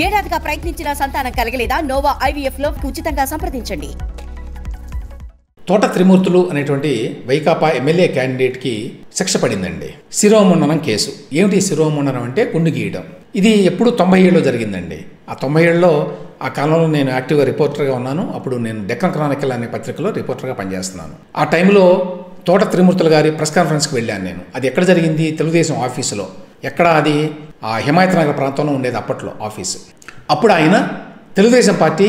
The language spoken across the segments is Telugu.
ఏడాదిగా ప్రయత్నించిన సంతానం కలగలేదా? నోవా IVF లో ఉచితంగా సంప్రదించండి. తోట త్రిమూర్తులు అనేటువంటి వైకాపా ఎమ్మెల్యే క్యాండిడేట్కి శిక్ష పడిందండి. శిరోముండనం కేసు. ఏమిటి శిరోముండనం అంటే గుండు గీయడం. ఇది ఎప్పుడు 97లో జరిగిందండి. ఆ 97లో ఆ కాలంలో నేను యాక్టివ్గా రిపోర్టర్గా ఉన్నాను. అప్పుడు నేను డెక్కన్ క్రానికల్ అనే పత్రికలో రిపోర్టర్గా పనిచేస్తున్నాను. ఆ టైంలో తోట త్రిమూర్తులు గారి ప్రెస్ కాన్ఫరెన్స్కి వెళ్ళాను నేను. అది ఎక్కడ జరిగింది? తెలుగుదేశం ఆఫీసులో. ఎక్కడ అది? ఆ హిమాయత్ నగర్ ప్రాంతంలో ఉండేది అప్పట్లో ఆఫీసు. అప్పుడు ఆయన తెలుగుదేశం పార్టీ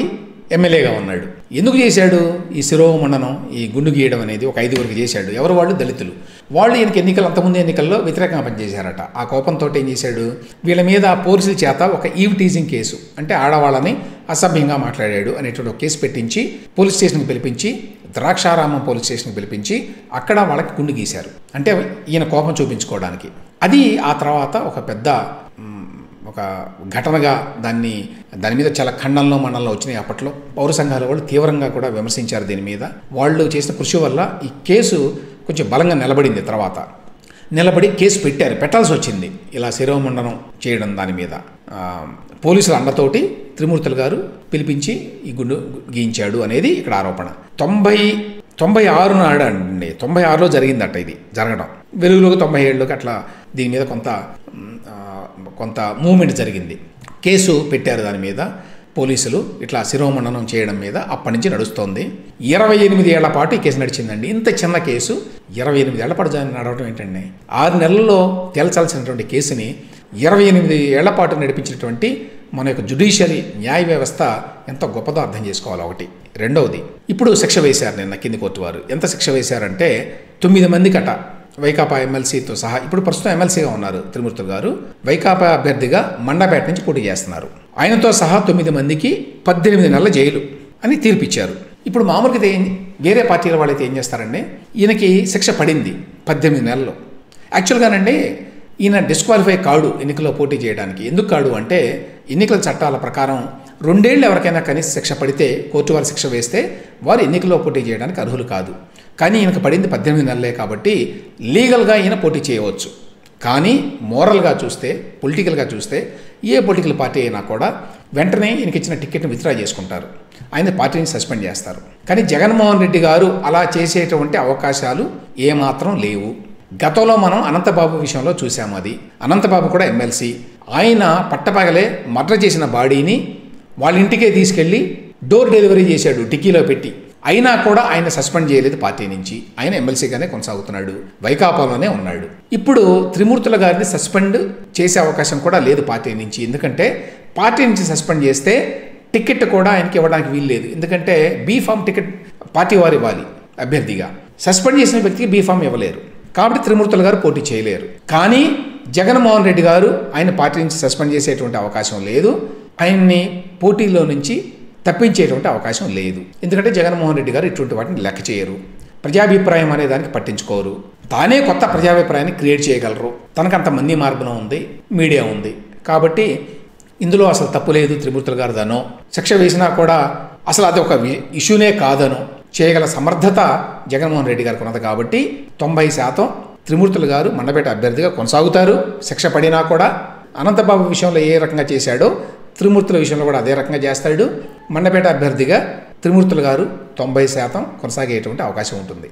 ఎమ్మెల్యేగా ఉన్నాడు. ఎందుకు చేశాడు ఈ శిరోమండనం, ఈ గుండు గీయడం అనేది? ఒక 5 చేశాడు. ఎవరు వాళ్ళు? దళితులు. వాళ్ళు ఈయనకి అంతకుముందు ఎన్నికల్లో వ్యతిరేకంగా పనిచేశారట. ఆ కోపంతో ఏం చేశాడు, వీళ్ళ మీద పోలీసుల చేత ఒక ఈవ్ టీజింగ్ కేసు, అంటే ఆడవాళ్ళని అసభ్యంగా మాట్లాడాడు అనేటువంటి ఒక కేసు పెట్టించి పోలీస్ స్టేషన్కి పిలిపించి, ద్రాక్షారామం పోలీస్ స్టేషన్కి పిలిపించి అక్కడ వాళ్ళకి గుండు గీశారు. అంటే ఈయన కోపం చూపించుకోవడానికి. అది ఆ తర్వాత ఒక పెద్ద ఒక ఘటనగా దాని మీద చాలా ఖండనలో మండలంలో వచ్చినాయి. అప్పట్లో పౌర సంఘాల వాళ్ళు తీవ్రంగా కూడా విమర్శించారు దీని మీద. వాళ్ళు చేసిన కృషి వల్ల ఈ కేసు కొంచెం బలంగా నిలబడింది. తర్వాత నిలబడి కేసు పెట్టాల్సి వచ్చింది. ఇలా శిరోమండనం చేయడం దాని మీద పోలీసుల అండతోటి త్రిమూర్తులు గారు పిలిపించి ఈ గుండు గీయించాడు అనేది ఇక్కడ ఆరోపణ. 96 నాడండి, 96లో జరిగిందట ఇది జరగడం. వెలుగులోకి 97లోకి అట్లా దీని మీద కొంత మూమెంట్ జరిగింది. కేసు పెట్టారు దాని మీద పోలీసులు. ఇట్లా శిరోమండనం చేయడం మీద అప్పటి నుంచి నడుస్తోంది. 28 ఏళ్ల పాటు ఈ కేసు నడిచిందండి. ఇంత చిన్న కేసు 28 ఏళ్ల పాటు నడవడం ఏంటండి? 6 నెలల్లో తేల్చాల్సినటువంటి కేసుని 28 ఏళ్ల పాటు నడిపించినటువంటి మన యొక్క జ్యుడిషియరీ న్యాయ వ్యవస్థ ఎంత గొప్పదో అర్థం చేసుకోవాలి. ఒకటి. రెండవది, ఇప్పుడు శిక్ష వేశారు నిన్న కింది కోర్టు వారు. ఎంత శిక్ష వేశారంటే 9 మందికట, వైకాపా ఎమ్మెల్సీతో సహా. ఇప్పుడు ప్రస్తుతం ఎమ్మెల్సీగా ఉన్నారు త్రిమూర్తులు గారు. వైకాపా అభ్యర్థిగా మండపేట నుంచి పోటీ చేస్తున్నారు. ఆయనతో సహా 9 మందికి 18 నెలల జైలు అని తీర్పిచ్చారు. ఇప్పుడు మామూలుగా వేరే పార్టీల వాళ్ళైతే ఏం చేస్తారండి, ఈయనకి శిక్ష పడింది 18 నెలలు. యాక్చువల్గానండి ఈయన డిస్క్వాలిఫై కాడు ఎన్నికల్లో పోటీ చేయడానికి. ఎందుకు కాడు అంటే ఎన్నికల చట్టాల ప్రకారం 2 ఏళ్ళు ఎవరికైనా కనీస శిక్ష పడితే, కోర్టు వారు శిక్ష వేస్తే వారు ఎన్నికల్లో పోటీ చేయడానికి అర్హులు కాదు. కానీ ఈయనకు పడింది 18 నెలలే కాబట్టి లీగల్గా ఈయన పోటీ చేయవచ్చు. కానీ మోరల్గా చూస్తే, పొలిటికల్గా చూస్తే ఏ పొలిటికల్ పార్టీ అయినా కూడా వెంటనే ఈయనకి ఇచ్చిన టికెట్ని విత్డ్రా చేసుకుంటారు. ఆయన పార్టీని సస్పెండ్ చేస్తారు. కానీ జగన్మోహన్ రెడ్డి గారు అలా చేసేటువంటి అవకాశాలు ఏమాత్రం లేవు. గతంలో మనం అనంతబాబు విషయంలో చూసాము. అది అనంతబాబు కూడా ఎమ్మెల్సీ. ఆయన పట్టపగలే మర్డర్ చేసిన బాడీని వాళ్ళ ఇంటికే తీసుకెళ్ళి డోర్ డెలివరీ చేశాడు డిక్కీలో పెట్టి. అయినా కూడా ఆయన సస్పెండ్ చేయలేదు పార్టీ నుంచి. ఆయన ఎమ్మెల్సీగానే కొనసాగుతున్నాడు, వైకాపాలోనే ఉన్నాడు. ఇప్పుడు త్రిమూర్తుల గారిని సస్పెండ్ చేసే అవకాశం కూడా లేదు పార్టీ నుంచి. ఎందుకంటే పార్టీ నుంచి సస్పెండ్ చేస్తే టికెట్ కూడా ఆయనకి ఇవ్వడానికి వీల్లేదు. ఎందుకంటే బీఫామ్ టికెట్ పార్టీ వారు ఇవ్వాలి అభ్యర్థిగా. సస్పెండ్ చేసిన వ్యక్తికి బీఫామ్ ఇవ్వలేరు. కాబట్టి త్రిమూర్తులు గారు పోటీ చేయలేరు. కానీ జగన్మోహన్ రెడ్డి గారు ఆయన పార్టీ నుంచి సస్పెండ్ చేసేటువంటి అవకాశం లేదు. ఆయన్ని పోటీలో నుంచి తప్పించేటువంటి అవకాశం లేదు. ఎందుకంటే జగన్మోహన్ రెడ్డి గారు ఇటువంటి వాటిని లెక్క చేయరు. ప్రజాభిప్రాయం అనే దానికి పట్టించుకోరు. తానే కొత్త ప్రజాభిప్రాయాన్ని క్రియేట్ చేయగలరు. తనకంత మంది మార్గం ఉంది, మీడియా ఉంది. కాబట్టి ఇందులో అసలు తప్పు లేదు త్రిమూర్తులు గారు దానో, శిక్ష వేసినా కూడా అసలు అది ఒక ఇష్యూనే కాదనో చేయగల సమర్థత జగన్మోహన్ రెడ్డి గారికి ఉన్నది. కాబట్టి 90% త్రిమూర్తులు గారు మండపేట అభ్యర్థిగా కొనసాగుతారు. శిక్ష పడినా కూడా అనంతబాబు విషయంలో ఏ రకంగా చేశాడో త్రిమూర్తుల విషయంలో కూడా అదే రకంగా చేస్తాడు. మండపేట అభ్యర్థిగా త్రిమూర్తులు గారు 90% కొనసాగేటువంటి అవకాశం ఉంటుంది.